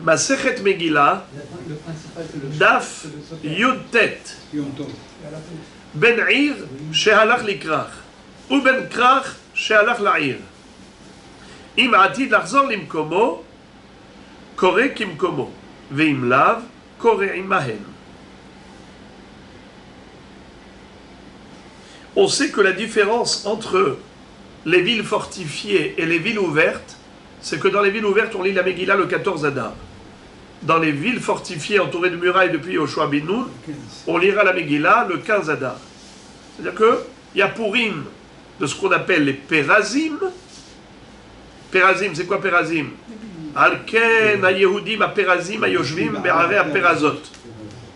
Masechet Megillah, Daf Yud Tet, Ben Ir shehalach likrach, ou Ben krach shehalach la'ir. Im atid lachzor limkomo, kore kimkomo, veim lav, kore imahen. On sait que la différence entre les villes fortifiées et les villes ouvertes, c'est que dans les villes ouvertes, on lit la Megillah le 14 Adar. Dans les villes fortifiées entourées de murailles depuis Yoshua ben Nun, on lira la Megillah le 15 Adar. C'est-à-dire qu'il y a Purim de ce qu'on appelle les Perazim. Perazim, c'est quoi Perazim? Alken ha-Yehudim ha-Perazim ha-Yoshvim be'arei ha-Perazot.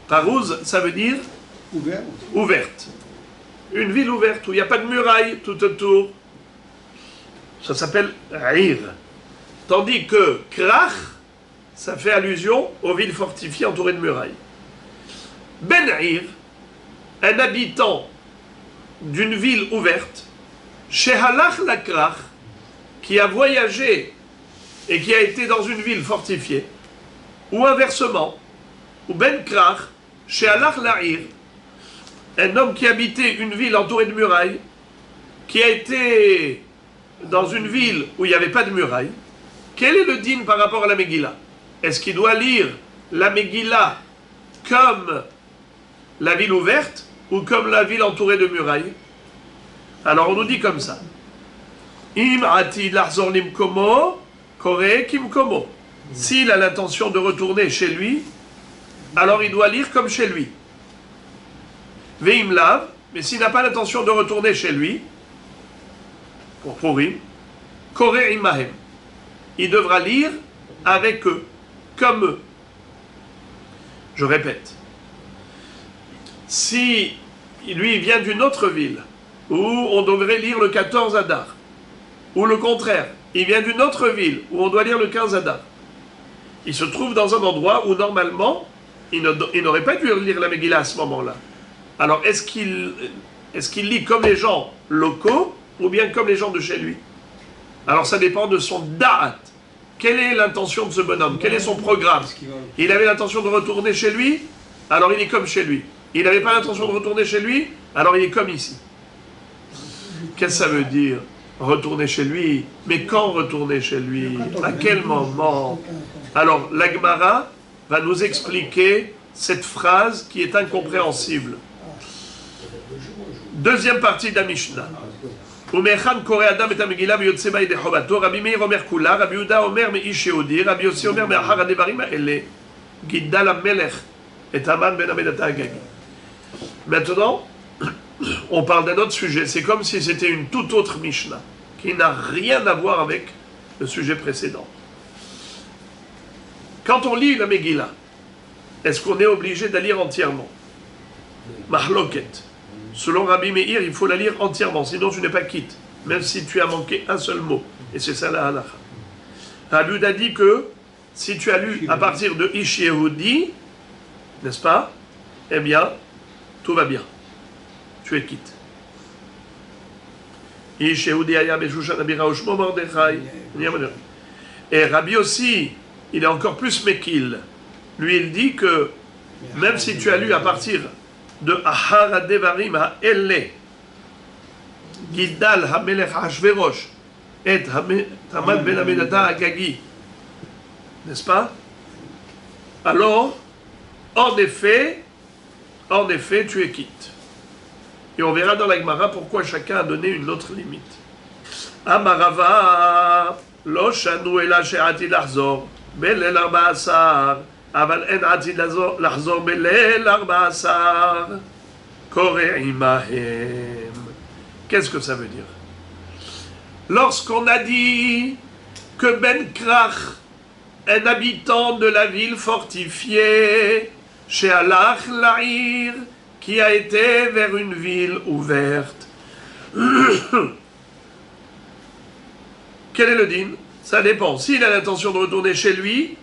Parouz, ça veut dire ouverte. Une ville ouverte où il n'y a pas de murailles tout autour. Ça s'appelle Ir. Tandis que Krach, ça fait allusion aux villes fortifiées entourées de murailles. Ben Ir, un habitant d'une ville ouverte, Shehalach la Krach, qui a voyagé et qui a été dans une ville fortifiée, ou inversement, ou Ben Krach, Shehalach la Ir, un homme qui habitait une ville entourée de murailles, qui a été dans une ville où il n'y avait pas de murailles, quel est le din par rapport à la Megillah? Est-ce qu'il doit lire la Megillah comme la ville ouverte ou comme la ville entourée de murailles? Alors on nous dit comme ça. Im ati l'achzor limkomo, kore kimkomo. S'il a l'intention de retourner chez lui, alors il doit lire comme chez lui. Veim lav, mais s'il n'a pas l'intention de retourner chez lui, pour Purim, kore imahem. Il devra lire avec eux, comme eux. Je répète. Si lui vient d'une autre ville, où on devrait lire le 14 Adar, ou le contraire, il vient d'une autre ville, où on doit lire le 15 Adar, il se trouve dans un endroit où normalement, il n'aurait pas dû lire la Megillah à ce moment-là. Alors, est-ce qu'il lit comme les gens locaux, ou bien comme les gens de chez lui? Alors, ça dépend de son da'at. Quelle est l'intention de ce bonhomme? Quel est son programme? Il avait l'intention de retourner chez lui, alors il est comme chez lui. Il n'avait pas l'intention de retourner chez lui, alors il est comme ici. Qu'est-ce que ça veut dire? Retourner chez lui? Mais quand retourner chez lui? À quel moment? Alors, la Gemara va nous expliquer cette phrase qui est incompréhensible. Deuxième partie de la Mishnah. ומאחד קורא אדם את המגילה ויוצא בה ידי חובתו, רבי מאיר אומר כולה, רבי יהודה אומר מאיש יהודי, רבי יוסי אומר מאחר הדברים האלה, גידל המלך את המן בן המדתה הגגי. Maintenant, on parle d'un autre sujet. C'est comme si c'était une toute autre Mishnah, qui n'a rien à voir avec le sujet précédent. Quand on lit la Megillah, est-ce qu'on est obligé de la lire entièrement? Mahloket. Selon Rabbi Meir, il faut la lire entièrement, sinon tu n'es pas quitte, même si tu as manqué un seul mot. Et c'est ça la halakha. Rabbi Yehuda dit que si tu as lu à partir de Ish Yehudi, n'est-ce pas? Eh bien, tout va bien. Tu es quitte. Ish Yehudi aya beshushan abira ushmo mordechai. Et Rabbi aussi, il est encore plus mekil. Lui, il dit que même si tu as lu à partir de Ahar ha-Devarim ha-Elle, Gidal ha-Melech ha-Ashverosh, et Haman ben Amedata ha-Gagi, n'est-ce pas? Alors, en effet, tu es quitte. Et on verra dans la Gemara pourquoi chacun a donné une autre limite. Amarava, lo shanu ela she'ati lahzor, belel arba asar, אבל אין עתיד לחזור בליל 14 קורא עמהם. Qu'est-ce que ça veut dire? Lorsqu'on a dit que Ben Krach, un habitant de la ville fortifiée, Shehalach la'ir, qui a été vers une ville ouverte. Quel est le din? Ça dépend. S'il a l'intention de retourner chez lui,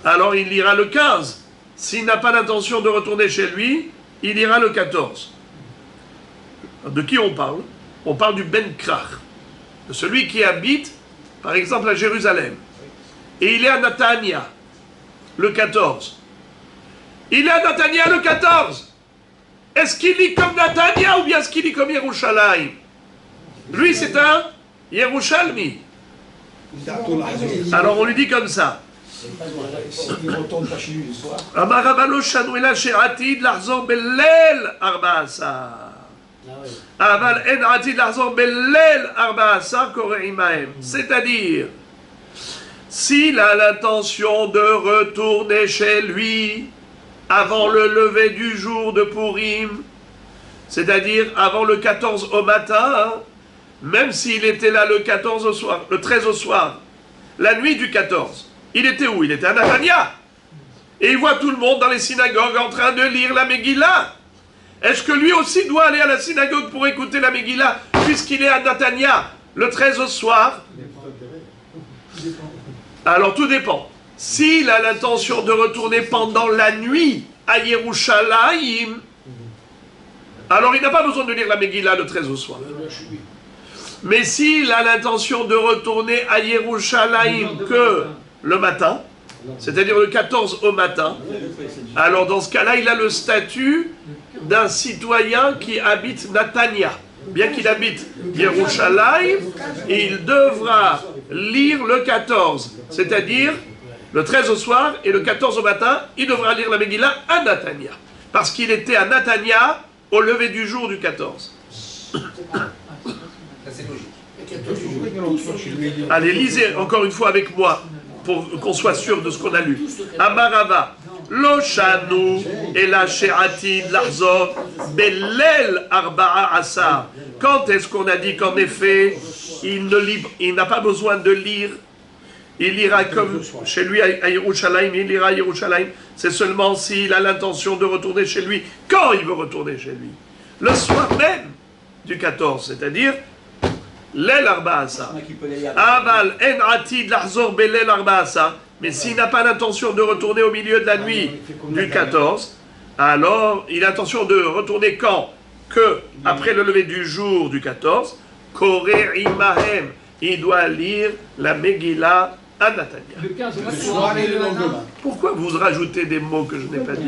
alors il lira le 15. S'il n'a pas l'intention de retourner chez lui, il lira le 14. De qui on parle? On parle du Ben Krach, de celui qui habite, par exemple, à Jérusalem. Et il est à Natania. le 14. Il est à Natania le 14. Est-ce qu'il lit comme Natania ou bien est-ce qu'il lit comme Yerushalayim? Lui, c'est un Yerushalmi. Alors on lui dit comme ça. Il retourne pas chez lui le soir. Amar Rabalo Shanouela Sheratid Larzor Bellel Arbaasa. Aval En Atid Larzor Bellel Arbaasa Koreimaem. C'est-à-dire, s'il a l'intention de retourner chez lui avant le lever du jour de Purim, c'est-à-dire avant le 14 au matin, hein, même s'il était là le 14 au soir, le 13 au soir, la nuit du 14, il était où? Il était à Natania. Et il voit tout le monde dans les synagogues en train de lire la Megillah. Est-ce que lui aussi doit aller à la synagogue pour écouter la Megillah, puisqu'il est à Natania le 13 au soir? Alors tout dépend. S'il a l'intention de retourner pendant la nuit à Yerushalayim, alors il n'a pas besoin de lire la Megillah le 13 au soir. Mais s'il a l'intention de retourner à Yerushalayim que le matin, c'est-à-dire le 14 au matin, alors dans ce cas-là, il a le statut d'un citoyen qui habite Natania. Bien qu'il habite Yerushalayim, il devra lire le 14, c'est-à-dire le 13 au soir et le 14 au matin, il devra lire la Megillah à Natania. Parce qu'il était à Natania au lever du jour du 14. Allez, lisez encore une fois avec moi, pour qu'on soit sûr de ce qu'on a lu. Amarava, Loshanu, Ela She'atid, Larzor, Bellel Arba'a Asar. Quand est-ce qu'on a dit qu'en effet, il n'a pas besoin de lire? Il lira comme chez lui à Yerushalayim, il lira à Yerushalayim. C'est seulement s'il a l'intention de retourner chez lui, quand il veut retourner chez lui. Le soir même du 14, c'est-à-dire l'El Arbaasa. Aval en atid l'Arzor Bellel Arbaasa. Mais s'il n'a pas l'intention de retourner au milieu de la nuit du 14, alors il a l'intention de retourner quand? Que après le lever du jour du 14, Koré Imahem, il doit lire la Megillah à Natania. Le 15 le soir et le lendemain. Pourquoi vous rajoutez des mots que je n'ai pas dit?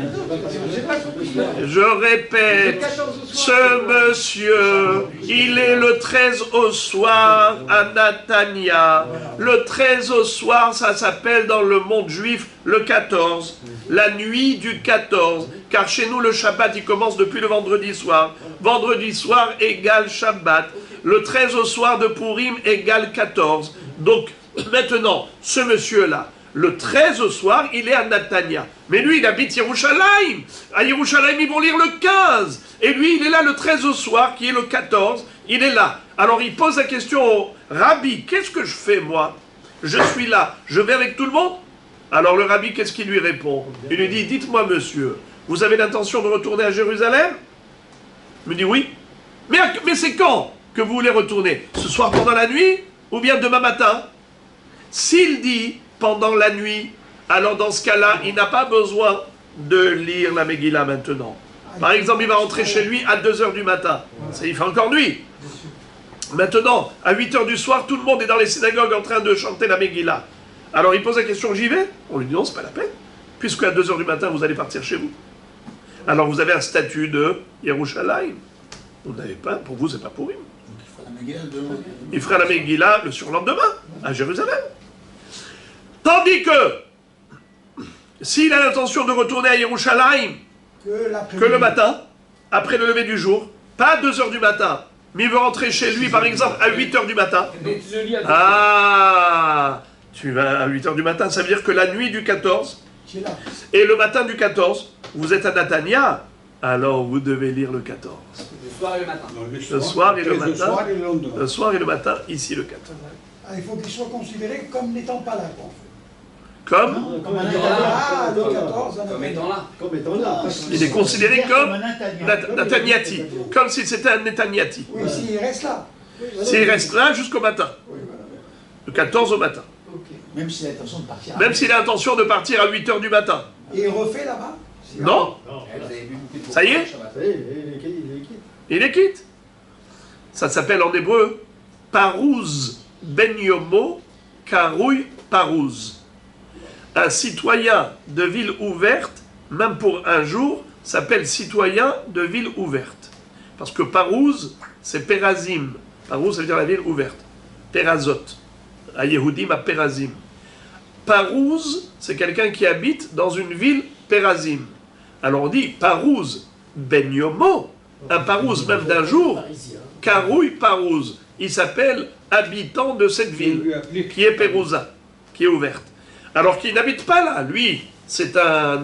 Je répète, ce monsieur, il est le 13 au soir à Natania. Le 13 au soir, ça s'appelle dans le monde juif le 14, la nuit du 14. Car chez nous, le Shabbat, il commence depuis le vendredi soir. Vendredi soir égale Shabbat. Le 13 au soir de Purim égale 14. Donc, maintenant, ce monsieur-là, le 13 au soir, il est à Natania. Mais lui, il habite Yerushalayim. À Yerushalayim, ils vont lire le 15. Et lui, il est là le 13 au soir, qui est le 14. Il est là. Alors, il pose la question au Rabbi, qu'est-ce que je fais, moi? Je suis là. Je vais avec tout le monde? Alors, le Rabbi, qu'est-ce qu'il lui répond? Il lui dit, dites-moi, monsieur, vous avez l'intention de retourner à Jérusalem? Il me dit, oui. Mais c'est quand que vous voulez retourner? Ce soir pendant la nuit? Ou bien demain matin? S'il dit pendant la nuit, alors dans ce cas-là, il n'a pas besoin de lire la Megillah maintenant. Par exemple, il va rentrer chez lui à 2h du matin. Ça, il fait encore nuit. Maintenant, à 8h du soir, tout le monde est dans les synagogues en train de chanter la Megillah. Alors il pose la question, j'y vais? On lui dit non, c'est pas la peine. Puisque à 2h du matin, vous allez partir chez vous. Alors vous avez un statut de Yerushalayim. Vous n'avez pas, pour vous, c'est pas Purim. Il fera la Megillah le surlendemain, à Jérusalem. Tandis que, s'il a l'intention de retourner à Yerushalayim que le matin, après le lever du jour, pas à 2h du matin, mais il veut rentrer chez lui, par exemple, à 8h du matin. Ah, tu vas à 8h du matin, ça veut dire que la nuit du 14, et le matin du 14, vous êtes à Natania, alors vous devez lire le 14. Le soir et le matin. Le soir et le matin. Le soir et le lendemain. Le soir et le matin, ici le 14. Ah, il faut qu'il soit considéré comme n'étant pas là. Quoi. Comme Comme un Natania, le 14, un Comme étant là. Comme étant là. il est considéré comme Natania. Nataniati, comme si c'était un Netanyati. Oui, s'il reste là. S'il reste là jusqu'au matin, le 14 au matin. Même s'il a l'intention de partir. Même s'il a l'intention de partir à 8h du matin. Et il refait là-bas. Non, Vous avez bu beaucoup de ça y est, Ça y est, il est quitte. il est quitte. Ça s'appelle en hébreu Parouz Ben Yomo Karouy Parouz. Un citoyen de ville ouverte, même pour un jour, s'appelle citoyen de ville ouverte. Parce que Parouz, c'est Perazim. Parouz, ça veut dire la ville ouverte. Perazot. À Yehudim, à Perazim. Parouz, c'est quelqu'un qui habite dans une ville Perazim. Alors on dit Parouz ben Yomo, un Parouz même d'un jour, Karouille Parouz. Il s'appelle habitant de cette ville, qui est Pérouza, qui est ouverte. Alors qu'il n'habite pas là, lui, c'est un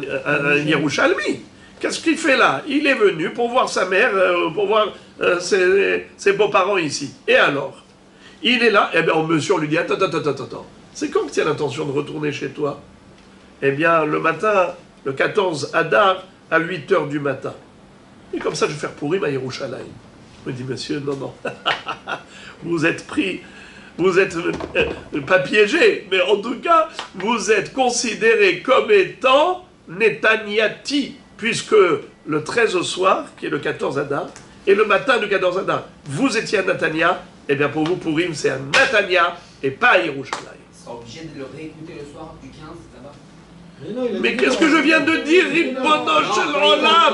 Yerushalmi. Qu'est-ce qu'il fait là? Il est venu pour voir sa mère, pour voir ses beaux-parents ici. Et alors? Il est là, et bien monsieur, on lui dit, attends. C'est quand que tu as l'intention de retourner chez toi? Eh bien, le matin, le 14 Adar, à 8h du matin. Et comme ça, je vais faire Pourim à Yerushalayim. Je me dis, monsieur, non. Vous êtes pris, vous êtes pas piégé, mais en tout cas, vous êtes considéré comme étant Netanyati, puisque le 13 au soir, qui est le 14 Adar, et le matin du 14 Adar, vous étiez à Netanya, et bien pour vous, Pourim, c'est à Netanya et pas à Yerushalayim. Ils sont obligés de le réécouter le soir du 15 là-bas. Mais qu'est-ce que je viens de dire, Ribbono Shel Olam?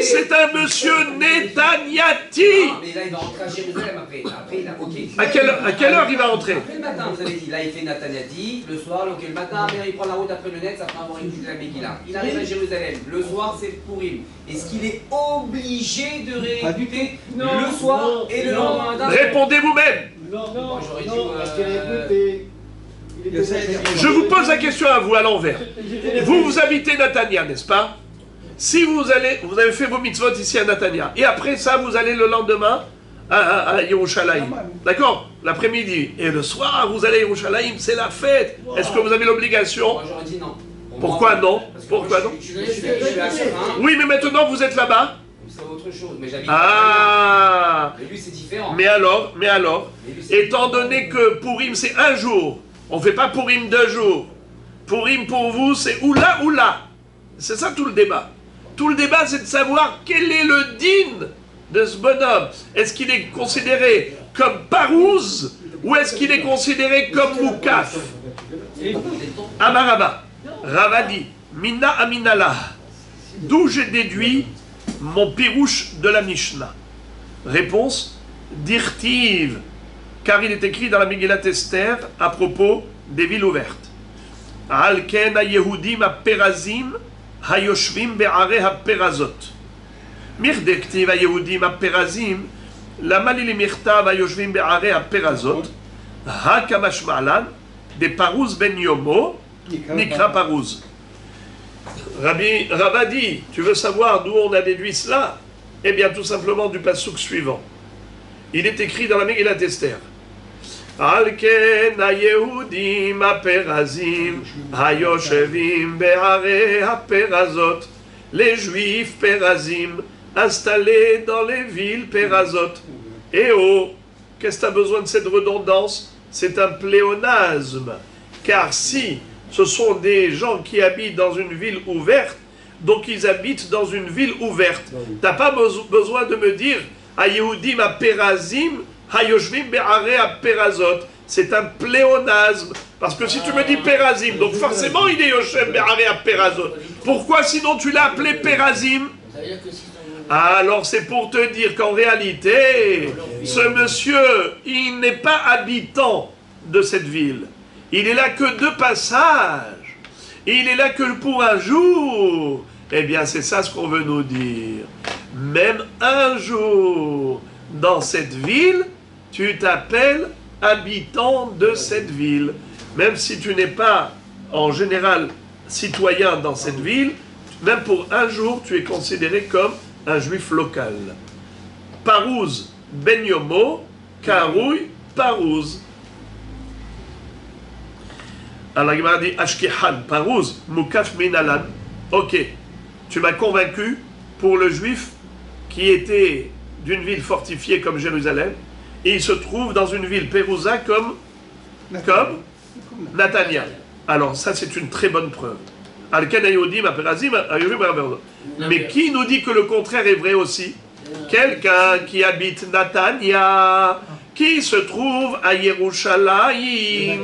C'est un monsieur Netanyati. Mais là, il va rentrer à Jérusalem après. Après, il a. Ok. À quelle heure il va rentrer? Après le matin, vous avez dit. Là, il fait Netanyati. Le soir, ok, le matin, après, il prend la route après le net, ça prend avoir écouté la Megillah. Il arrive à Jérusalem. Le soir, c'est Pourim. Est-ce qu'il est obligé de réécouter le soir et le lendemain? Répondez vous-même. Non, j'aurais dit, parce qu'il a écouté. Je vous pose la question à vous à l'envers. Vous habitez Netanya, n'est-ce pas? Si vous avez fait vos mitzvot ici à Netanya, et après ça, vous allez le lendemain à Yerushalayim. D'accord? L'après-midi. Et le soir, vous allez à Yerushalayim, c'est la fête. Est-ce que vous avez l'obligation? Moi, j'aurais dit non. Pourquoi non? Pourquoi non? Je suis à Serein. Oui, mais maintenant vous êtes là-bas. C'est autre chose, mais j'habite Ah! Mais lui, c'est différent. Mais alors, Mais lui, c'est étant donné que Pourim c'est un jour, on ne fait pas Pourim 2 jours. Pourim pour vous c'est oula. C'est ça tout le débat. Tout le débat c'est de savoir quel est le din de ce bonhomme. Est-ce qu'il est considéré comme Parouz ou est-ce qu'il est considéré comme Moukaf? Amaraba, Ravadi, Mina Aminala. D'où j'ai déduit mon pirouche de la Mishnah. Réponse, Dirtiv, car il est écrit dans la Megillat Esther à propos des villes ouvertes. Alken ha-Yehudim ha-Perazim ha-Yoshvim be'arei ha-Perazot. Mirdektiv ha-Yehudim ha-Perazim lama li mirtav ha-Yoshvim be'arei ha-Perazot ha-Kamashma'lan de Parouz ben Yomo Nikra Parouz. Ravadi, tu veux savoir d'où on a déduit cela? Eh bien, tout simplement du passouk suivant. Il est écrit dans la Megillat Esther. Alken ha-Yehudim ha-Perazim ha-Yoshevim be'arei ha-Perazot. Les Juifs Perazim installés dans les villes Perazot. Eh oh, qu'est-ce que tu as besoin de cette redondance? C'est un pléonasme. Car si ce sont des gens qui habitent dans une ville ouverte, donc ils habitent dans une ville ouverte. Tu n'as pas besoin de me dire ha-Yehudim ha-Perazim ha-Yoshvim be'arei ha-Perazot. C'est un pléonasme. Parce que si tu me dis Perazim, donc forcément il est Yoshem be'arei ha-Perazot. Pourquoi sinon tu l'as appelé Perazim? Alors c'est pour te dire qu'en réalité, ce monsieur, il n'est pas habitant de cette ville. Il est là que de passage. Il est là que pour un jour. Eh bien, c'est ça ce qu'on veut nous dire. Même un jour, dans cette ville, tu t'appelles habitant de cette ville. Même si tu n'es pas, en général, citoyen dans cette ville, même pour un jour, tu es considéré comme un juif local. Parouz ben Yomo, Karouy Parouz. Alors, il m'a dit Ashkehan, Parouz, Moukaf Minalan. Ok, tu m'as convaincu pour le juif qui était d'une ville fortifiée comme Jérusalem, et il se trouve dans une ville Pérouza comme Netanya. Alors, ça, c'est une très bonne preuve. Alken ha-Yehudim ha-Perazim ha-Yoshvim be'arei. Mais qui nous dit que le contraire est vrai aussi? Quelqu'un qui habite Netanya, qui se trouve à Yerushalayim.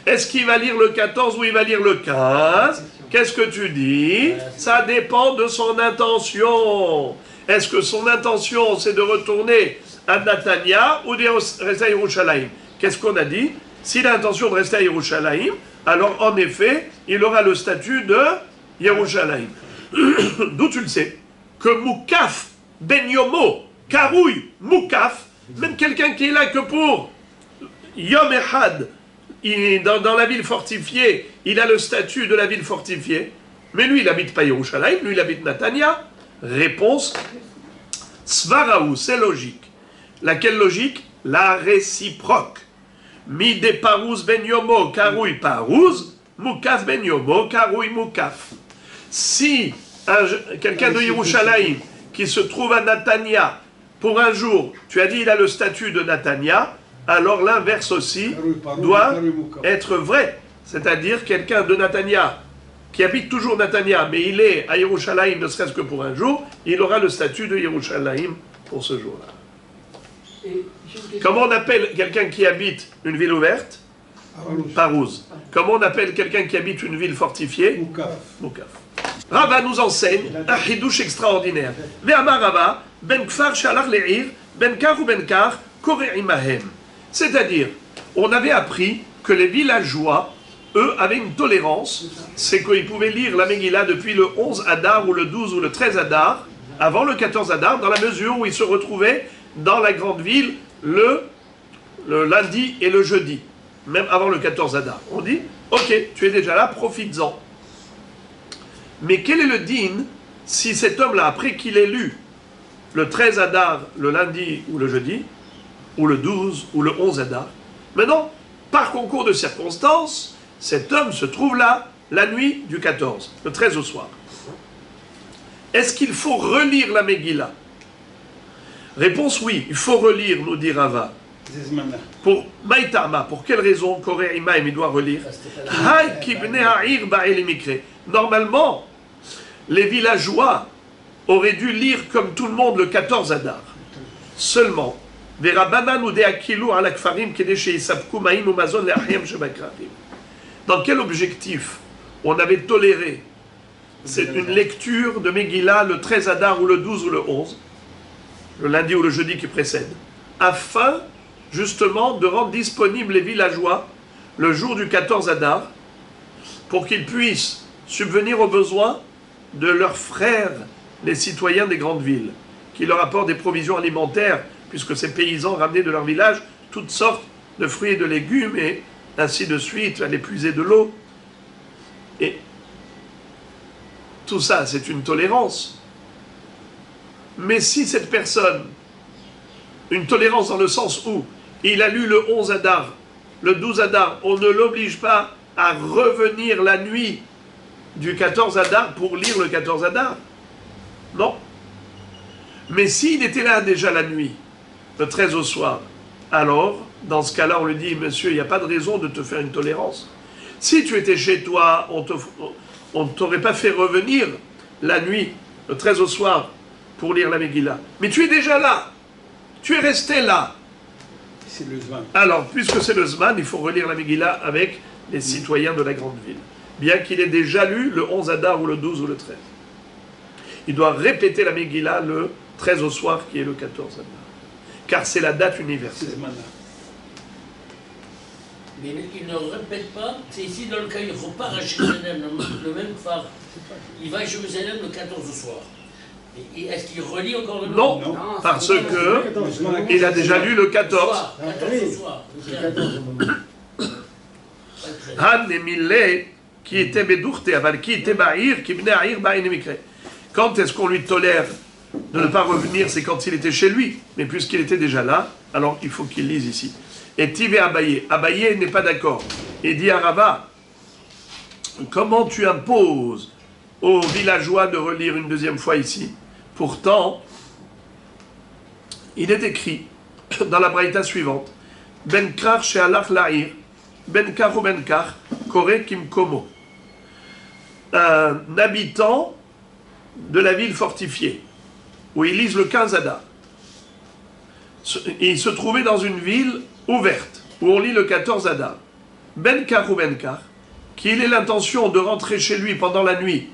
Est-ce qu'il va lire le 14 ou il va lire le 15? Qu'est-ce que tu dis? Ça dépend de son intention. Est-ce que son intention, c'est de retourner à Natania ou de rester à Yerushalayim? Qu'est-ce qu'on a dit? S'il a l'intention de rester à Yerushalayim, alors en effet, il aura le statut de Yerushalayim. D'où tu le sais? Que Moukaf, Ben Yomo, Karouy, Moukaf, même quelqu'un qui est là que pour Yom Echad, dans la ville fortifiée, il a le statut de la ville fortifiée, mais lui, il n'habite pas Yerushalayim, lui, il habite Natania. Réponse, Svaraou, c'est logique. Laquelle logique? La réciproque. Mi de Parouz ben Yomo, Karoui Parouz, Moukaf ben Yomo, Karoui Moukaf. Si quelqu'un de Yerushalayim qui se trouve à Natania, pour un jour, tu as dit il a le statut de Natania, alors l'inverse aussi doit être vrai. C'est-à-dire quelqu'un de Natania, qui habite toujours Natania, mais il est à Yerushalayim ne serait-ce que pour un jour, il aura le statut de Yerushalayim pour ce jour-là. Comment on appelle quelqu'un qui habite une ville ouverte? Parouz. Comment on appelle quelqu'un qui habite une ville fortifiée? Moukaf. Rava nous enseigne un chidouche extraordinaire. Ve'amar Rava, ben kfar shalach le'ir, ben kar ou ben kar, kore imahem. C'est-à-dire, on avait appris que les villageois, eux, avaient une tolérance, c'est qu'ils pouvaient lire la Megillah depuis le 11 Adar ou le 12 ou le 13 Adar, avant le 14 Adar, dans la mesure où ils se retrouvaient dans la grande ville le lundi et le jeudi, même avant le 14 Adar. On dit, ok, tu es déjà là, profites-en. Mais quel est le din si cet homme-là, après qu'il ait lu le 13 Adar, le lundi ou le jeudi, ou le 12 ou le 11 Adar, maintenant, par concours de circonstances, cet homme se trouve là la nuit du 14, le 13 au soir. Est-ce qu'il faut relire la Megillah? Réponse oui, il faut relire, nous dit Rava. Pour Maïtama, pour quelle raison Koré Imaim il doit relire? Normalement, les villageois auraient dû lire comme tout le monde le 14 Adar. Seulement, dans quel objectif on avait toléré c'est une lecture de Megillah le 13 Adar ou le 12 ou le 11, le lundi ou le jeudi qui précède, afin justement de rendre disponibles les villageois le jour du 14 Adar pour qu'ils puissent subvenir aux besoins de leurs frères, les citoyens des grandes villes, qui leur apportent des provisions alimentaires, puisque ces paysans ramenaient de leur village toutes sortes de fruits et de légumes, et ainsi de suite, aller puiser de l'eau. Et tout ça, c'est une tolérance. Mais si cette personne, une tolérance dans le sens où il a lu le 11 Adar, le 12 Adar, on ne l'oblige pas à revenir la nuit du 14 Adar pour lire le 14 Adar. Non. Mais s'il était là déjà la nuit, le 13 au soir, alors, dans ce cas-là, on lui dit, monsieur, il n'y a pas de raison de te faire une tolérance. Si tu étais chez toi, on ne t'aurait pas fait revenir la nuit, le 13 au soir, pour lire la Megillah. Mais tu es déjà là. Tu es resté là. C'est le Zman. Alors, puisque c'est le Zman, il faut relire la Megillah avec les citoyens de la grande ville. Bien qu'il ait déjà lu le 11 Adar ou le 12 ou le 13. Il doit répéter la Megillah le 13 au soir, qui est le 14 Adar. Car c'est la date universelle. Mais il ne répète pas, c'est ici dans le cas, il repart à Jérusalem, le même phare. Il va à Jérusalem le 14 au soir. Et est-ce qu'il relit encore le Non, Non, parce que il a déjà lu le 14. 14 au soir. Han Emile, qui était Bedourte, aval qui était Bahir, qui venait à Ir, Bahir Nemikre. Quand est-ce qu'on lui tolère de ne pas revenir? C'est quand il était chez lui. Mais puisqu'il était déjà là, alors il faut qu'il lise ici. Et Tivé Abaye. Abaye n'est pas d'accord. Et dit à Rava, comment tu imposes aux villageois de relire une deuxième fois ici? Pourtant, il est écrit dans la braïta suivante, Ben Kar Shealach La'ir, Ben Kar ou Ben Kar, Kore Kim Komo. Un habitant de la ville fortifiée, où ils lisent le 15 Adar. Il se trouvait dans une ville ouverte, où on lit le 14 Adar. Ben Kar ou Ben Kar, qu'il ait l'intention de rentrer chez lui pendant la nuit,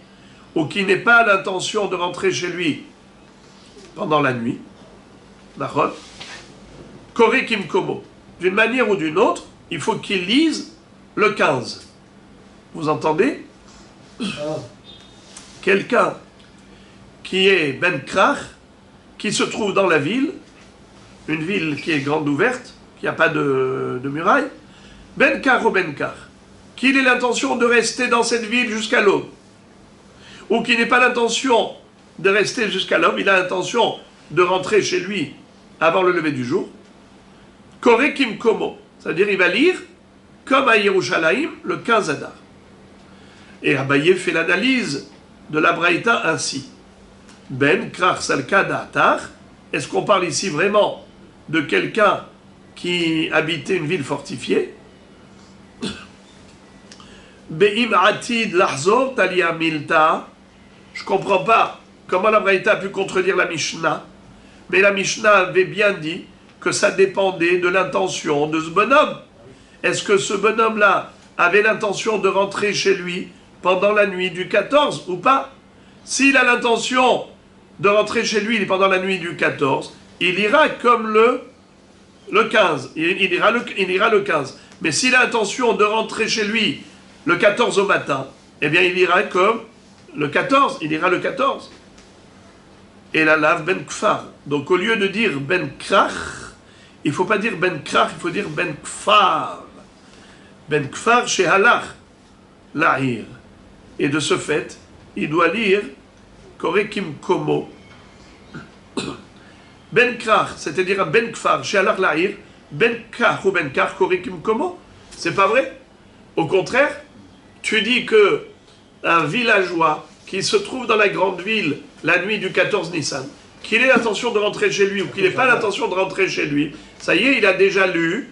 ou qu'il n'ait pas l'intention de rentrer chez lui pendant la nuit, d'accord, Koré Kim Komo, d'une manière ou d'une autre, il faut qu'il lise le 15. Vous entendez? Quelqu'un qui est Ben Krach, qui se trouve dans la ville, une ville qui est grande ouverte, qui n'a pas de muraille, Ben Kar ou Ben Kar, qu'il ait l'intention de rester dans cette ville jusqu'à l'aube, ou qu'il n'ait pas l'intention de rester jusqu'à l'aube, il a l'intention de rentrer chez lui avant le lever du jour, Koré Kim Komo, c'est-à-dire il va lire, comme à Yerushalayim, le 15 Adar. Et Abaye fait l'analyse de la Braïta ainsi. Ben Krach Salka Da'atar, est-ce qu'on parle ici vraiment de quelqu'un qui habitait une ville fortifiée? Be'im Atid Lahzor Talia Milta, je ne comprends pas comment la Braïta a pu contredire la Mishnah, mais la Mishnah avait bien dit que ça dépendait de l'intention de ce bonhomme. Est-ce que ce bonhomme-là avait l'intention de rentrer chez lui pendant la nuit du 14 ou pas? S'il a l'intention de rentrer chez lui pendant la nuit du 14, il ira comme le 15. Il ira le 15. Mais s'il a l'intention de rentrer chez lui le 14 au matin, eh bien il ira comme le 14. Il ira le 14. Et la lave Ben Kfar. Donc au lieu de dire Ben Krach, il ne faut pas dire Ben Krach, il faut dire Ben Kfar. Ben Kfar chez Halach, Lahir. Et de ce fait, il doit lire Koré Kim Komo. Ben Krach, c'est-à-dire Ben Kfar chez Halach Lahir, Ben Krach ou Ben Kar, Koré Kim Komo. C'est pas vrai? Au contraire, tu dis que un villageois qui se trouve dans la grande ville la nuit du 14 Nissan, qu'il ait l'intention de rentrer chez lui ou qu'il n'ait pas l'intention de rentrer chez lui, ça y est, il a déjà lu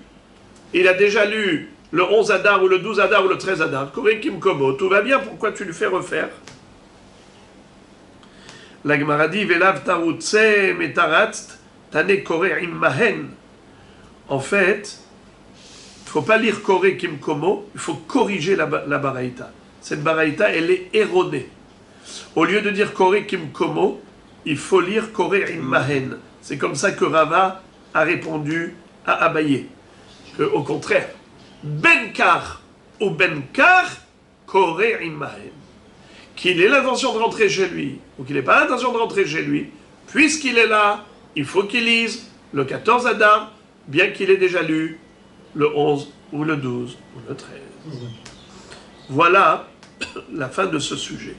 le 11 Adar ou le 12 Adar ou le 13 Adar, Koré Kim Komo, tout va bien, pourquoi tu lui fais refaire? La Gemara dit, Velav tarutse metaratzt tane Koré immahen. En fait, il ne faut pas lire Koré Kim Komo, il faut corriger la Baraïta. Cette Baraïta, elle est erronée. Au lieu de dire Koré Kim Komo, il faut lire Koré immahen. C'est comme ça que Rava a répondu à Abaye. Au contraire, Ben Kar ou Ben Kar, Koré immahen. Qu'il ait l'intention de rentrer chez lui, ou qu'il n'ait pas l'intention de rentrer chez lui, puisqu'il est là, il faut qu'il lise le 14 Adar, bien qu'il ait déjà lu le 11 ou le 12 ou le 13. Voilà la fin de ce sujet.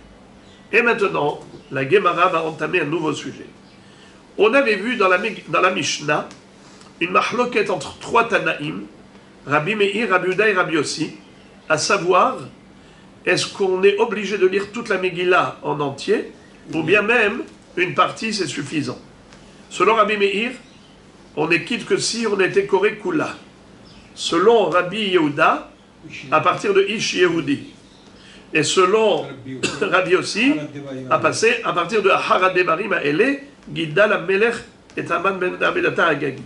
Et maintenant, la Gemara va entamer un nouveau sujet. On avait vu dans la Mishnah une mahloket entre trois Tanaïm, Rabbi Meir, Rabbi Uda et Rabbi Yossi, à savoir, est-ce qu'on est obligé de lire toute la Megillah en entier, ou bien même une partie c'est suffisant? Selon Rabbi Meir, on est quitte que si on était Koré Kula. Selon Rabbi Yehuda, à partir de Ish Yehudi. Et selon Rabbi Yossi, à partir de Ahara Devarim Ele, Gidal Amelech et Aman Ben Abedata Agagi.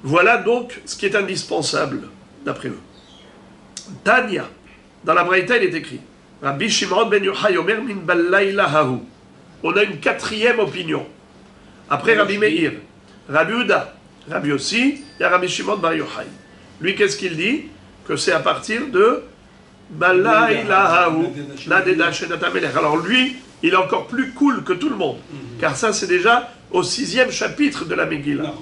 Voilà donc ce qui est indispensable, d'après eux. Tanya, dans la Braïta, il est écrit Rabbi Shimon ben Yochai Omer min Balayla Hahu. On a une quatrième opinion. Après Rabbi Meir, Rabbi Uda, Rabbi Yossi, il y a Rabbi Shimon ben Yochai. Lui, qu'est-ce qu'il dit? Que c'est à partir de Balayla Hahu, la Deda Shenat Amelech. Alors lui, il est encore plus cool que tout le monde. Car ça, c'est déjà au 6e chapitre de la Megillah.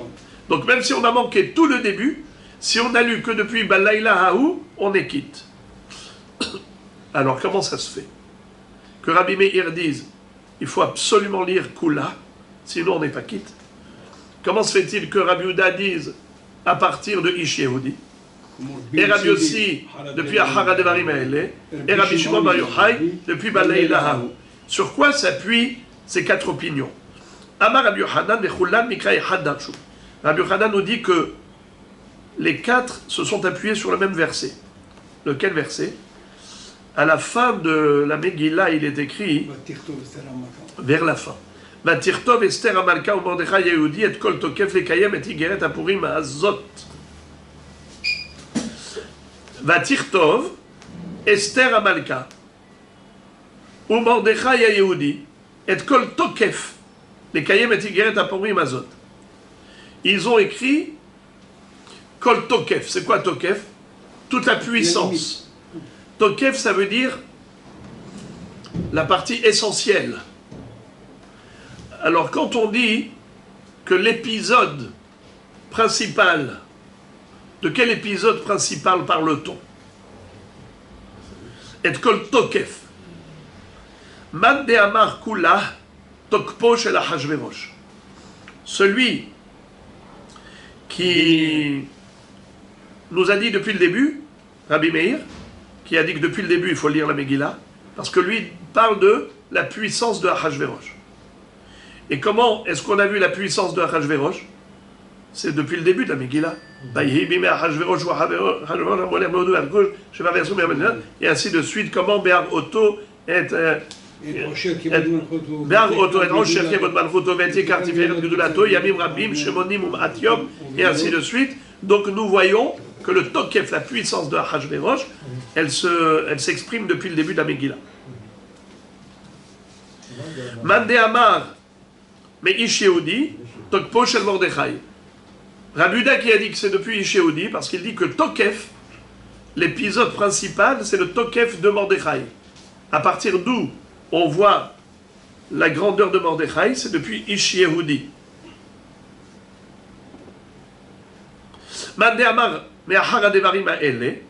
Donc même si on a manqué tout le début, si on a lu que depuis Balayla Hahu, on est quitte. Alors comment ça se fait que Rabbi Meir dise il faut absolument lire Kula, sinon on n'est pas quitte? Comment se fait-il que Rabbi Uda dise à partir de Ish Yehudi, et Rabbi Yossi depuis Ahara Devarim Ele, et Rabbi Shimon bar Yochai depuis Balayla Hahu? Sur quoi s'appuient ces quatre opinions? Amar Rabbi Yochanan Mechulan Mikra Echad Darshu. Rabbi Yochanan nous dit que les quatre se sont appuyés sur le même verset. Lequel verset? À la fin de la Megillah, il est écrit, vers la fin, Vatirtov Esther Amalka Mordechai Yehudi et Kol Tokef Lekayem et Igeret Apurim Azot. Vatirtov, Esther Amalka, ou Mordechai Yehudi, et Kol Tokef, les Kayem et Tigeret Aporim Azot. Ils ont écrit Kol Tokef. C'est quoi Tokef? Toute la puissance. Tokef, ça veut dire la partie essentielle. Alors, quand on dit que l'épisode principal, de quel épisode principal parle-t-on? Et Kol Tokef. Man de Amar Kula Tokpo shel Achashverosh. Celui qui nous a dit depuis le début, Rabbi Meir, qui a dit que depuis le début il faut lire la Megillah, parce que lui parle de la puissance de Achashverosh. Et comment est-ce qu'on a vu la puissance de Achashverosh? C'est depuis le début de la Megillah. Et ainsi de suite, comment Béar Otto est... et ainsi de suite. Donc nous voyons que le Tokef, la puissance de Achashverosh, elle s'exprime depuis le début de la Megillah. Mande Amar, mais Ish Yehudi, Tokpo shel Mordechai. Rabbi Yehuda qui a dit que c'est depuis Ish Yehudi, parce qu'il dit que Tokef, l'épisode principal, c'est le Tokef de Mordechai. À partir d'où on voit la grandeur de Mordechai, c'est depuis Ish Yehudi. Mande Amar, mais Ahara Devarim Ha'ele,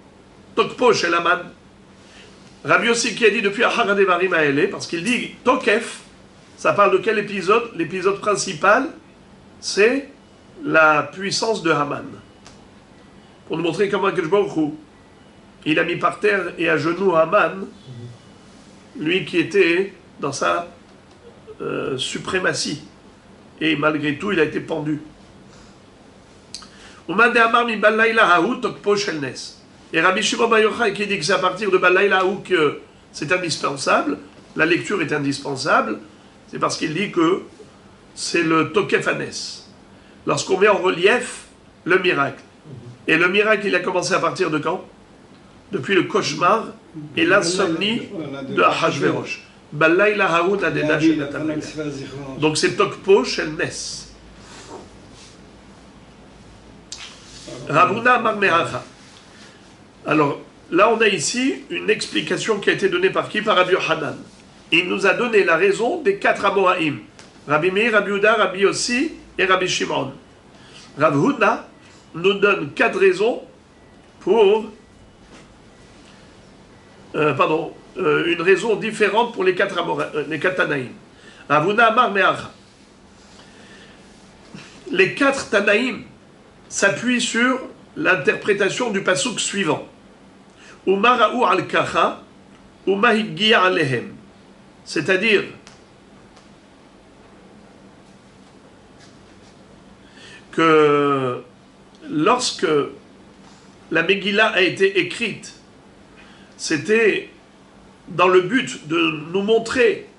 Tokpo shel Aman. Rabbi Yossi qui a dit depuis Ahara Devarim Ha'ele, parce qu'il dit Tokef, ça parle de quel épisode? L'épisode principal, c'est la puissance de Haman. Pour nous montrer comment Akadosh Baruch Hu, il a mis par terre et à genoux Haman, lui qui était dans sa suprématie. Et malgré tout, il a été pendu. Et Rabbi Shimon Bar Yochai qui dit que c'est à partir de Balaïla que c'est indispensable, la lecture est indispensable, c'est parce qu'il dit que c'est le Tokef Hanes. Lorsqu'on met en relief le miracle. Et le miracle, il a commencé à partir de quand? Depuis le cauchemar et l'insomnie de Achashverosh. Donc c'est Tokpo Shel Nes. Ravuna Marmeracha. Alors, là on a ici une explication qui a été donnée par qui? Par Rabbi Yochanan. Il nous a donné la raison des 4 Amoraïm. Rabbi Meir, Rabbi Yehuda, Rabbi Yossi et Rabbi Shimon. Rav Huna nous donne 4 raisons pour... une raison différente pour les 4 Tanaïm. Rav Huna Amar Me'acha. Les 4 Tanaïm s'appuient sur l'interprétation du passouk suivant. Umara'u al-kacha, umahiggiya alehem. C'est-à-dire que lorsque la Megillah a été écrite, c'était dans le but de nous montrer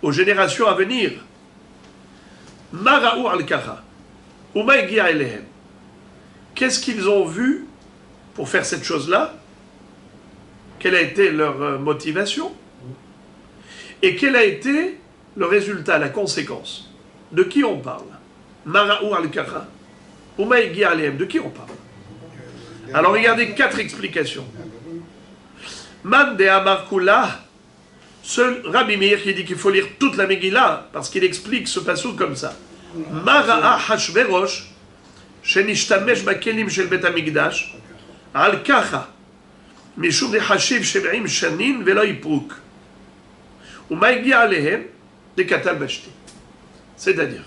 aux générations à venir Mara'u al-kacha, umahiggiya alehem. Qu'est-ce qu'ils ont vu pour faire cette chose-là? Quelle a été leur motivation? Et quel a été le résultat, la conséquence? De qui on parle? Mara'u al-kacha, Umaïgi alem, de qui on parle? Alors regardez 4 explications. Man de Amar Kula, seul Rabbi Meir qui dit qu'il faut lire toute la Megillah, parce qu'il explique ce passouk comme ça. Mara'a Hashverosh, Shenishtamesh Bakelim Shel Bet Hamikdash, al-kacha, Mishum de Hashiv Sheb'im Shanin Velo Ipruk. Umaïgi alehem, de Katal Bashti. C'est-à-dire,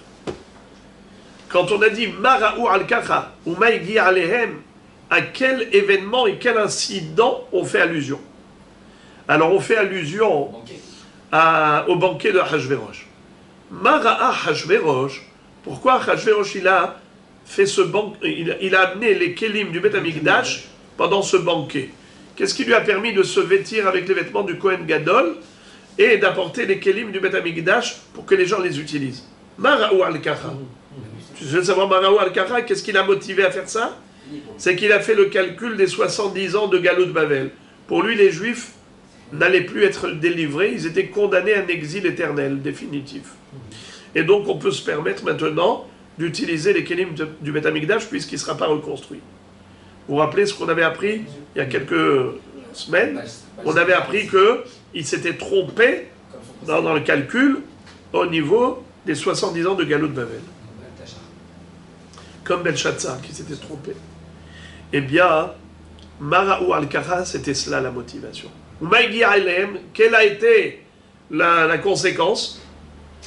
quand on a dit Mara'u al-Kacha ou Maïgi alehem, à quel événement et quel incident on fait allusion? Alors on fait allusion au banquet de Achashverosh. Mara'a Achashverosh, pourquoi Achashverosh il a fait ce banquet, il a amené les kelim du Beth Amikdash pendant ce banquet? Qu'est-ce qui lui a permis de se vêtir avec les vêtements du Kohen Gadol et d'apporter les kelim du Beth Amikdash pour que les gens les utilisent? Mara'u al-Kacha. Je veux savoir Mara'u al-Kacha, qu'est-ce qui l'a motivé à faire ça? c'est qu'il a fait le calcul des 70 ans de Galout Bavel. Pour lui, les Juifs n'allaient plus être délivrés, ils étaient condamnés à un exil éternel, définitif. Et donc, on peut se permettre maintenant d'utiliser les kelim du Beth Amikdash puisqu'il ne sera pas reconstruit. Vous vous rappelez ce qu'on avait appris il y a quelques semaines? On avait appris qu'il s'était trompé dans le calcul au niveau des 70 ans de Galout Bavel. Comme Belshazzar qui s'était trompé. Eh bien, Mara'ou al-Kara, c'était cela la motivation. Maïgi Ailem, quelle a été la conséquence?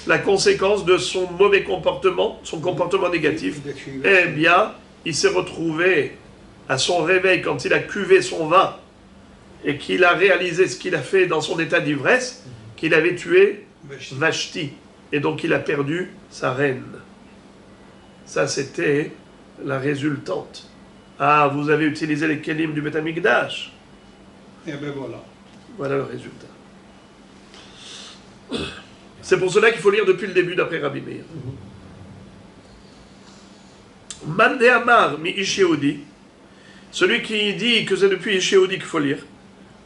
La conséquence de son mauvais comportement, son comportement négatif? Eh bien, il s'est retrouvé à son réveil quand il a cuvé son vin et qu'il a réalisé ce qu'il a fait dans son état d'ivresse, qu'il avait tué Vashti. Et donc il a perdu sa reine. Ça, c'était la résultante. Ah, vous avez utilisé les kelim du Beth Amikdash. Et ben voilà. Voilà le résultat. C'est pour cela qu'il faut lire depuis le début d'après Rabbi Meir. Mande Amar mi Ishéoudi, celui qui dit que c'est depuis Ishéoudi qu'il faut lire.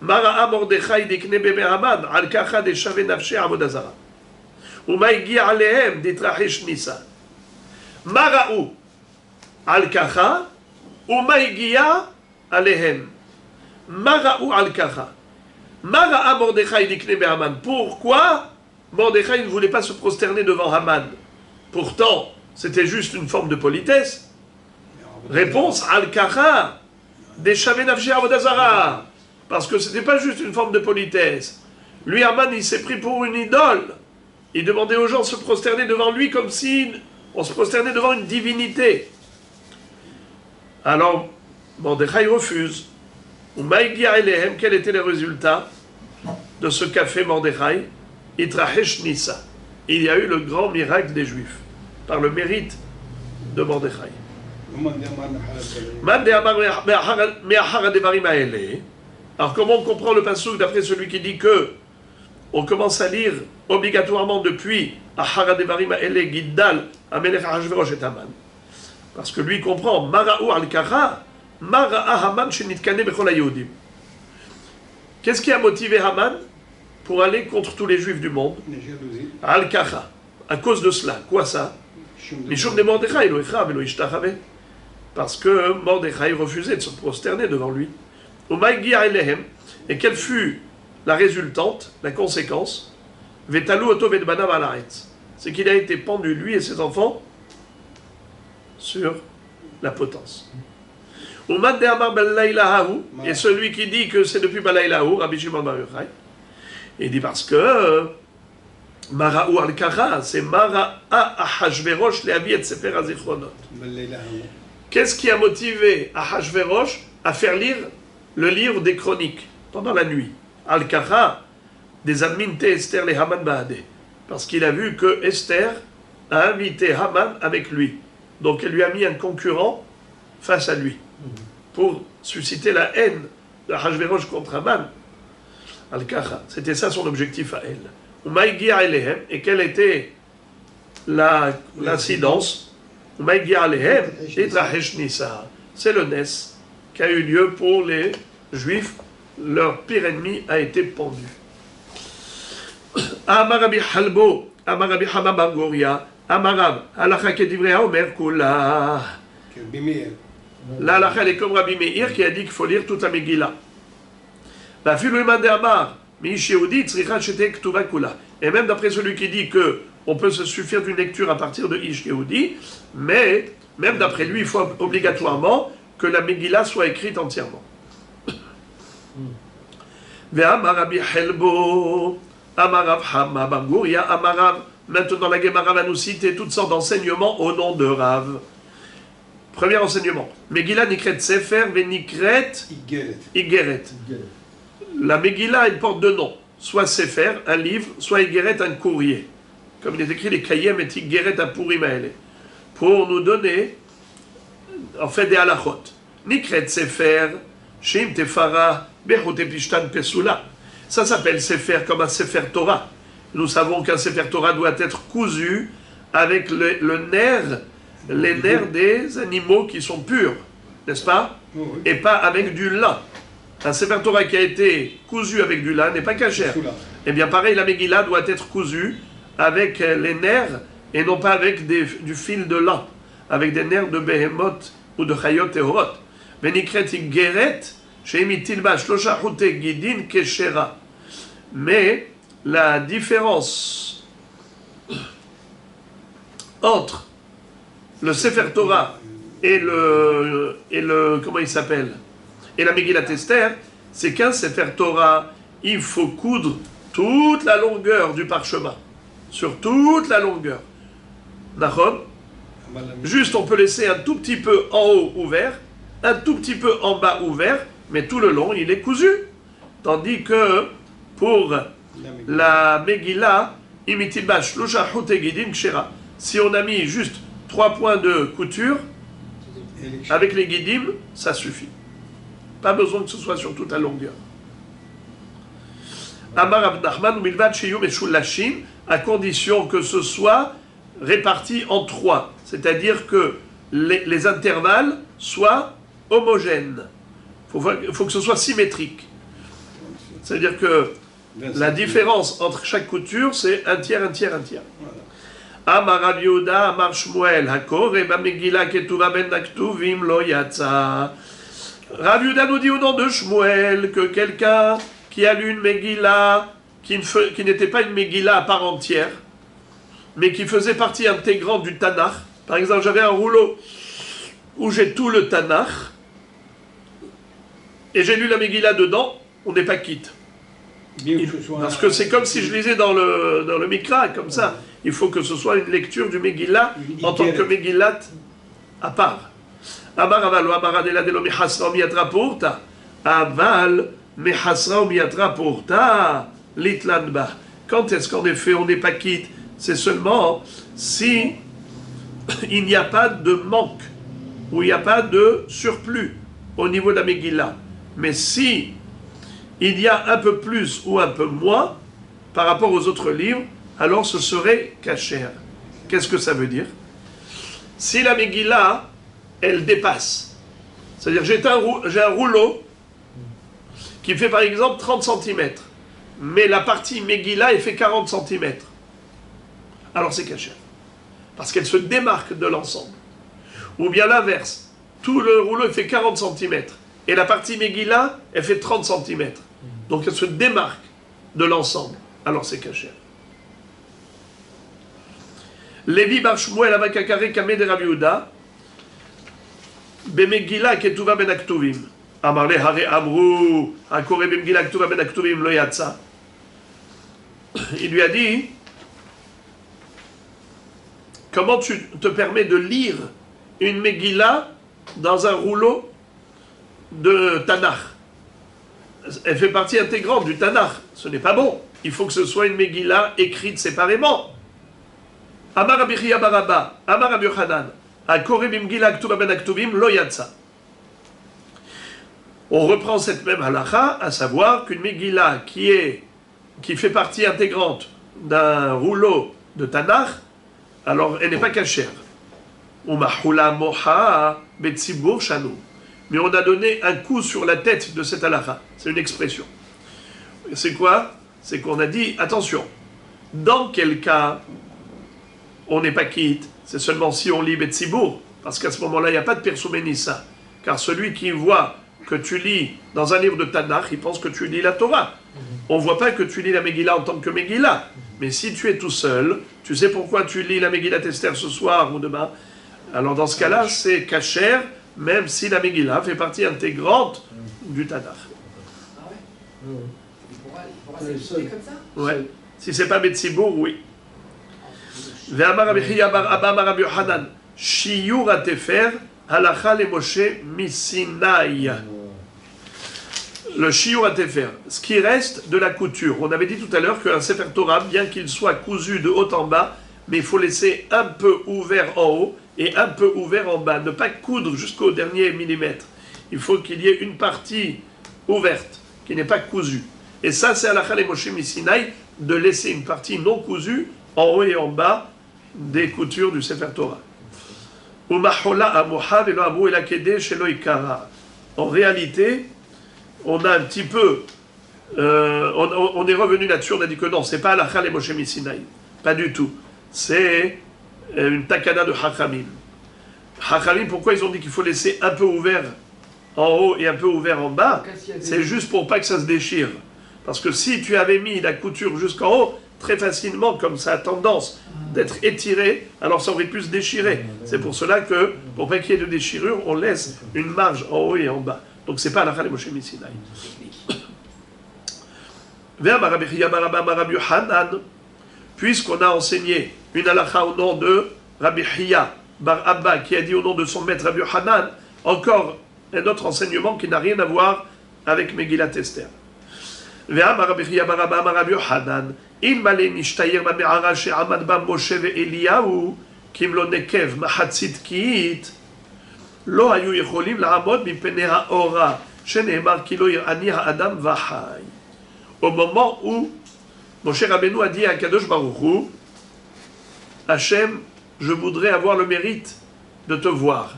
Mara'a Mordechai dikne bebe Haman, al kacha de shave nafshe avodazara. Umaigi alehem ditrahesh nisa. Mara'u al kacha, umaigia alehem. Mara'u al kacha. Mara'a Mordechai dikne bebe Haman. Pourquoi Mordechai ne voulait pas se prosterner devant Haman? Pourtant, c'était juste une forme de politesse. Réponse al-Kacha, des Shavenavshi Avodazara. Parce que ce n'était pas juste une forme de politesse. Lui, Haman, il s'est pris pour une idole. Il demandait aux gens de se prosterner devant lui comme si on se prosternait devant une divinité. Alors, Mordechai refuse. Quel était le résultat de ce qu'a fait Mordechai? Itrahesh Nisa. Il y a eu le grand miracle des Juifs, par le mérite de Mordechai. Alors comment on comprend le passouk d'après celui qui dit que on commence à lire obligatoirement depuis Ahara Devarim Ha'ele Giddal Amelech Ahashverosh et Haman? Parce que lui comprend Mara'u al-Kara, Mara'a Haman Shenitkane Bechol HaYehudim. Qu'est-ce qui a motivé Haman pour aller contre tous les Juifs du monde? Al-Kara. À cause de cela. Quoi ça? Mishum de Mordechai, lo Echav et lo Ishtachave. Parce que Mordechai refusait de se prosterner devant lui. Et quelle fut la résultante, la conséquence? C'est qu'il a été pendu, lui et ses enfants, sur la potence. Et celui qui dit que c'est depuis Balaylahu, Rabbi Shimon Bar Yochai, il dit parce que Mara'u al-Kara, c'est Mara'a Ahashverosh le'avi et Sefer HaZichronot. Qu'est-ce qui a motivé Ahashverosh à faire lire le livre des chroniques pendant la nuit? Al-Kara, des Aminte Esther les Haman Bahadeh. Parce qu'il a vu que Esther a invité Haman avec lui. Donc elle lui a mis un concurrent face à lui pour susciter la haine de Ahashverosh contre Haman. Al-Kara, c'était ça son objectif à elle. Et quelle était l'incidence? C'est le Nes qui a eu lieu pour les Juifs. Leur pire ennemi a été pendu. Amarabi Halbo, Amarabi Hamam Goria, Amarab, Halakha Kedivrea Omer Kula. La halakha elle est comme Rabbi Meir qui a dit qu'il faut lire toute la Megillah. La Filouman de Amar, Miishéoudi, Tzricha Shete Ktuva Kula. Et même d'après celui qui dit que on peut se suffire d'une lecture à partir de Ish Yehudi, mais même d'après lui, il faut obligatoirement que la Megillah soit écrite entièrement. Ve'amar Rabbi Helbo, Amarav Hama Banguria, Amarav. Maintenant, la Gemara va nous citer toutes sortes d'enseignements au nom de Rav. Premier enseignement. Megillah Nikret Sefer Venikret Igeret. La Megillah, elle porte deux noms. Soit Sefer, un livre, soit Igeret, un courrier. Comme il est écrit, les Kayem et Igeret à Purim. Pour nous donner, en fait, des halachot. Nikret Sefer, Shim Tefara, Bechote Pishtan Pesula. Ça s'appelle Sefer comme un Sefer Torah. Nous savons qu'un Sefer Torah doit être cousu avec le nerf, les nerfs des animaux qui sont purs. n'est-ce pas? Oui, oui. Et pas avec du lin. Un Sefer Torah qui a été cousu avec du lin n'est pas cachère. Sous là. Eh bien, pareil, la Megillah doit être cousue avec les nerfs et non pas avec du fil de lin, avec des nerfs de Behemoth ou de Chayot et Horot. Venikret Geret, Sheimitilba Shlosha Chute Gidin Keshera. Mais la différence entre le Sefer Torah et le comment il s'appelle, et la Megillat Esther, c'est qu'un Sefer Torah, il faut coudre toute la longueur du parchemin, sur toute la longueur. Nachon. Juste, on peut laisser un tout petit peu en haut ouvert, un tout petit peu en bas ouvert, mais tout le long, il est cousu. Tandis que pour la Megillah, Imitiba Shlusha Chute Gidin Kshera, si on a mis juste 3 points de couture, avec les guidim, ça suffit. Pas besoin que ce soit sur toute la longueur. Amar Rav Nachman Milvad Sheyum et Shulashim, à condition que ce soit réparti en 3. C'est-à-dire que les intervalles soient homogènes. Il faut que ce soit symétrique. C'est-à-dire que la différence entre chaque couture, c'est un tiers, un tiers, un tiers. Amar Rav Yehuda, Amar Shmuel, Hakor, et Megillah Ketuva ben Naktuvim lo yatsa. Rav Yehuda nous dit au nom de Shmuel que quelqu'un qui a lu une Megillah qui n'était pas une Megillah à part entière, mais qui faisait partie intégrante du Tanakh. Par exemple, j'avais un rouleau où j'ai tout le Tanakh, et j'ai lu la Megillah dedans, on n'est pas quitte. Parce que c'est comme si je lisais dans le Mikra, comme ça. Il faut que ce soit une lecture du Megillah en tant que Megillat à part. Amar aval, amar adela delo mihasra miyatra pourta. Aval mihasra miyatra pourta. Litlanba. Quand est-ce qu'en effet on n'est pas quitte? C'est seulement si il n'y a pas de manque, ou il n'y a pas de surplus au niveau de la Megillah. Mais si il y a un peu plus ou un peu moins par rapport aux autres livres, alors ce serait kasher. Qu'est-ce que ça veut dire? Si la Megillah, elle dépasse, c'est-à-dire j'ai un rouleau qui fait par exemple 30 cm, mais la partie Megillah, elle fait 40 cm, alors c'est kasher. Parce qu'elle se démarque de l'ensemble. Ou bien l'inverse, tout le rouleau fait 40 cm, et la partie Megillah, elle fait 30 cm. Donc elle se démarque de l'ensemble, alors c'est kasher. Lévi bar Shmuel avakakare kameh de Rav Yehuda bemegillah ketuva ben aktuvim amar le hare amru akore bemegillah ketuva ben aktuvim lo yatsa. Il lui a dit, comment tu te permets de lire une Megillah dans un rouleau de Tanakh? Elle fait partie intégrante du Tanakh. Ce n'est pas bon. Il faut que ce soit une Megillah écrite séparément. Amar Rabbi Chia bar Abba, Amar Rabbi Yochanan, Akore b'Megillah Ktuva ben Aktuvim lo yatsa. On reprend cette même halakha, à savoir qu'une Megillah qui fait partie intégrante d'un rouleau de Tanakh, alors elle n'est pas cachère. Umahula moha betzibur shanu. Mais on a donné un coup sur la tête de cette halakha. C'est une expression. C'est quoi? C'est qu'on a dit, attention, dans quel cas on n'est pas quitte? C'est seulement si on lit Betzibur, parce qu'à ce moment-là, il n'y a pas de Persouménissa. Car celui qui voit que tu lis dans un livre de Tanakh, il pense que tu lis la Torah. On ne voit pas que tu lis la Megillah en tant que Megillah. Mais si tu es tout seul, tu sais pourquoi tu lis la Megillat Esther ce soir ou demain. Alors dans ce cas-là, c'est kasher, même si la Megillah fait partie intégrante du Tanakh. Ah ouais? Il pourra s'expliquer comme ça? Ouais. Si c'est pas Betzibur, oui. Ve'amar Rabbi Chia bar Abba amar Rabbi Yochanan, Shiyur HaTefer, Halacha le Moshe Misinaï. Le Shiyur HaTefer, ce qui reste de la couture. On avait dit tout à l'heure qu'un Sefer Torah, bien qu'il soit cousu de haut en bas, mais il faut laisser un peu ouvert en haut et un peu ouvert en bas. Ne pas coudre jusqu'au dernier millimètre. Il faut qu'il y ait une partie ouverte, qui n'est pas cousue. Et ça, c'est Halacha le Moshe Misinaï, de laisser une partie non cousue en haut et en bas des coutures du Sefer Torah. En réalité, on a un petit peu, on est revenu là-dessus, on a dit que non, c'est pas halakha les Moshe Misinaï, pas du tout. C'est une takana de Hachamim. Hachamim, pourquoi ils ont dit qu'il faut laisser un peu ouvert en haut et un peu ouvert en bas? C'est juste pour pas que ça se déchire. Parce que si tu avais mis la couture jusqu'en haut, très facilement, comme ça a tendance d'être étiré, alors ça aurait pu se déchirer. C'est pour cela que, pour pas qu'il y ait de déchirure, on laisse une marge en haut et en bas. Donc c'est pas halakha les Moshe Misinaï. Puisqu'on a enseigné une halakha au nom de Rabbi Hiya Bar Abba, qui a dit au nom de son maître Rabbi Hanan, encore un autre enseignement qui n'a rien à voir avec Megillat Esther. ואמר רבי חייא בר אבא אמר רבי יוחנן אלמלא נשתייר במערה שעמד בה משה ואליהו כי אם לא נקב מחצית קית לא היו יכולים לעמוד מפני האורה שנאמר כי לא יראני האדם וחי. Au moment où Moshe Rabbeinu a dit à Kadosh Baruch Hu, Hachem, je voudrais avoir le mérite de te voir.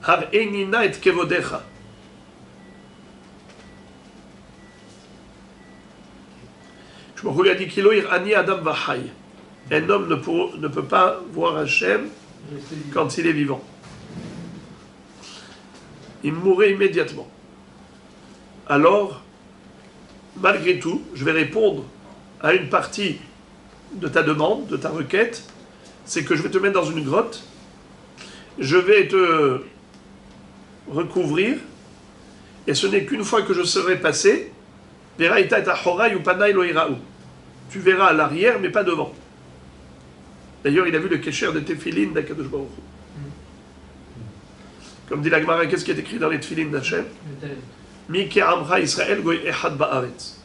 Har enina et kevodecha. Je lui a dit qu'il ani Adam Vahai. Un homme ne peut pas voir Hachem quand il est vivant. Il mourrait immédiatement. Alors, malgré tout, je vais répondre à une partie de ta demande, de ta requête, c'est que je vais te mettre dans une grotte, je vais te recouvrir, et ce n'est qu'une fois que je serai passé, Veraïta et Ahorai ou Panaï Loïraou. Tu verras à l'arrière, mais pas devant. D'ailleurs, il a vu le kécher de Tefilin d'Akadosh Baruch Hu. Comme dit la Gemara, qu'est-ce qui est écrit dans les Tefilin d'Hachem? Mi ke'amcha Israël goy echad ba'aretz.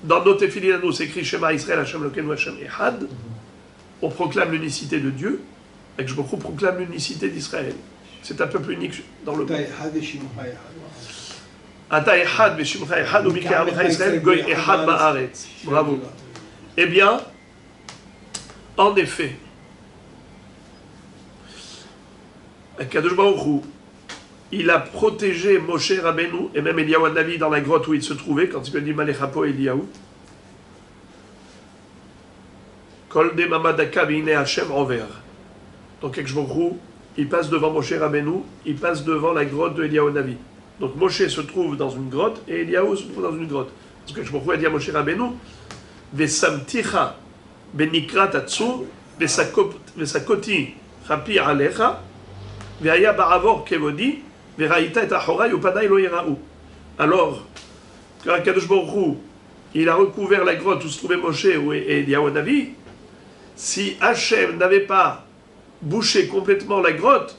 Dans nos Tefilin à nous, c'est écrit Shema Israël, Hachem Elokeinu, Hachem Echad. On proclame l'unicité de Dieu, et que je proclame l'unicité d'Israël. C'est un peuple unique dans le monde. Ata echad v'shimcha echad ou mi ke'amcha Israël goy echad ba'aretz. Bravo. Eh bien, en effet, Akadosh Baruch Hu, il a protégé Moshe Rabbeinu et même Eliyahu Hanavi dans la grotte où il se trouvait, quand il lui a dit Malechapo Eliyahu. Kol de Mamadaka v'ine Hashem envers. Donc Akadosh Baruch Hu, il passe devant Moshe Rabbeinu, il passe devant la grotte de Eliyahu Hanavi. Donc Moshe se trouve dans une grotte et Eliyahu se trouve dans une grotte. Parce que Akadosh Baruch Hu a dit à Moshe Rabbeinu, Vesamticha benikrat atzur vesakoti chapi alecha veaya ba'avor kevodi veraita et achorai upanai lo yira'u. Alors, quand Akadosh Baruch Hu, il a recouvert la grotte où se trouvait Moshe et Eliyahu Hanavi, si Hachem n'avait pas bouché complètement la grotte,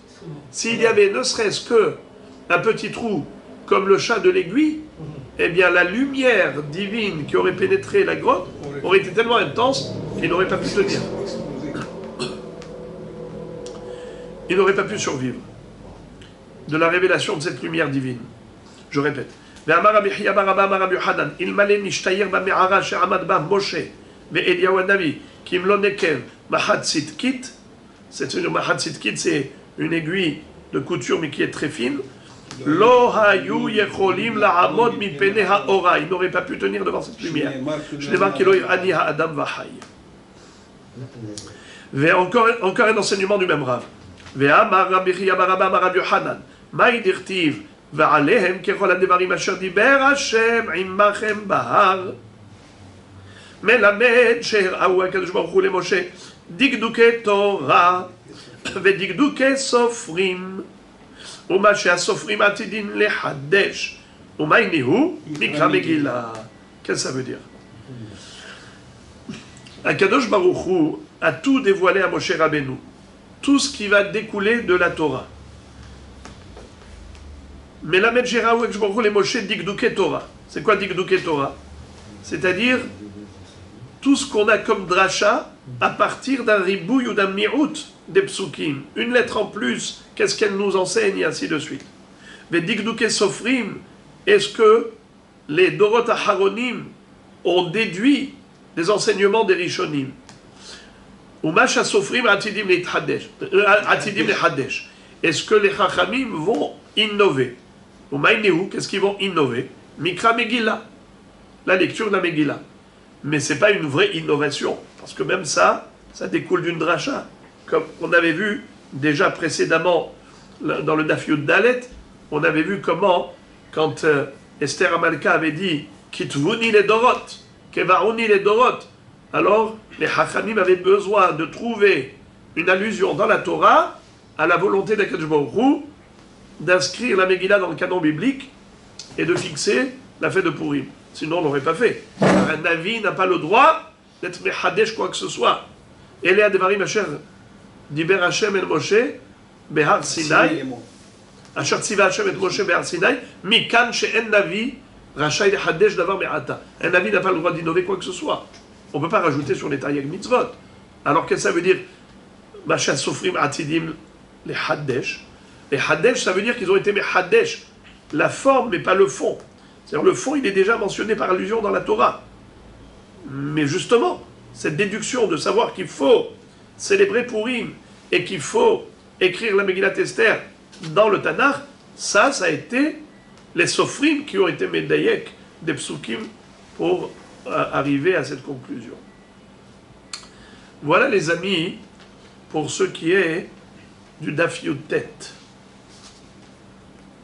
s'il y avait ne serait-ce que un petit trou comme le chat de l'aiguille, eh bien la lumière divine qui aurait pénétré la grotte aurait été tellement intense qu'il n'aurait pas pu tenir. Il n'aurait pas pu survivre de la révélation de cette lumière divine. Je répète. C'est une aiguille de couture mais qui est très fine. Lo hayu yecholim la'amod mipene ha'ora. Il n'aurait pas pu tenir devant cette lumière. Je démarque lo irani ha'adam v'hai. Encore un enseignement du même Rav. Ve'amar Rabbi Chiya bar Abba amar Rabbi Yochanan. Ma'i dirtiv ve'alehem kechol hadevarim asher diber Hashem immachem bahar. מלמד שהראו הקדוש ברוך הוא למשה דקדוקי תורה ודקדוקי סופרים ומה שהסופרים עתידים לחדש ומה הנה הוא נקרא מגילה. Qu'est-ce que ça veut dire? Akadosh Baruch Hu a tout dévoilé à Moshe Rabbeinu, tout ce qui va découler de la Torah. Melamed Sheraou Akadosh Baruch Hu le Moshe dikdukei Torah. C'est quoi dikdukei Torah? C'est-à-dire tout ce qu'on a comme dracha à partir d'un ribouille ou d'un mi'out des psukim. Une lettre en plus, qu'est-ce qu'elle nous enseigne, et ainsi de suite. Mais dikdukei sofrim, est-ce que les Dorot Aharonim ont déduit les enseignements des Rishonim? Ou Masha sofrim atidim lehadesh. est-ce que les Chachamim vont innover? Ou Maïnéou, qu'est-ce qu'ils vont innover? Mikra Megillah, la lecture de la Megillah. Mais ce n'est pas une vraie innovation, parce que même ça découle d'une dracha. Comme on avait vu déjà précédemment dans le Daf Yud Dalet, on avait vu comment, quand Esther Amalka avait dit « Kitvuni les Dorot »,« Kevaruni les Dorot », alors les Chachamim avaient besoin de trouver une allusion dans la Torah à la volonté d'Akadosh Baruch Hu d'inscrire la Megillah dans le canon biblique et de fixer la fête de Purim. Sinon, on n'aurait pas fait. Car un Navi n'a pas le droit d'être Mechadesh quoi que ce soit. Et Léa Devarim Asher Diber Hashem el Moshe Behar Sinai Asher Tziva Hashem et Moshe Behar Sinai Mikan She'en Navi Rachai Lechadesh Davar Me'ata. Un Navi n'a pas le droit d'innover quoi que ce soit. On ne peut pas rajouter sur les Taryag Mitzvot. Alors qu'est-ce que ça veut dire Masha Sofrim Atidim les Hadesh. Les Hadesh, ça veut dire qu'ils ont été Mechadesh, la forme mais pas le fond. C'est-à-dire le fond, il est déjà mentionné par allusion dans la Torah. Mais justement, cette déduction de savoir qu'il faut célébrer Purim et qu'il faut écrire la Megillat Esther dans le Tanakh, ça a été les Sofrim qui ont été Medayek des Psukim pour arriver à cette conclusion. Voilà les amis, pour ce qui est du Daf Yud Tet.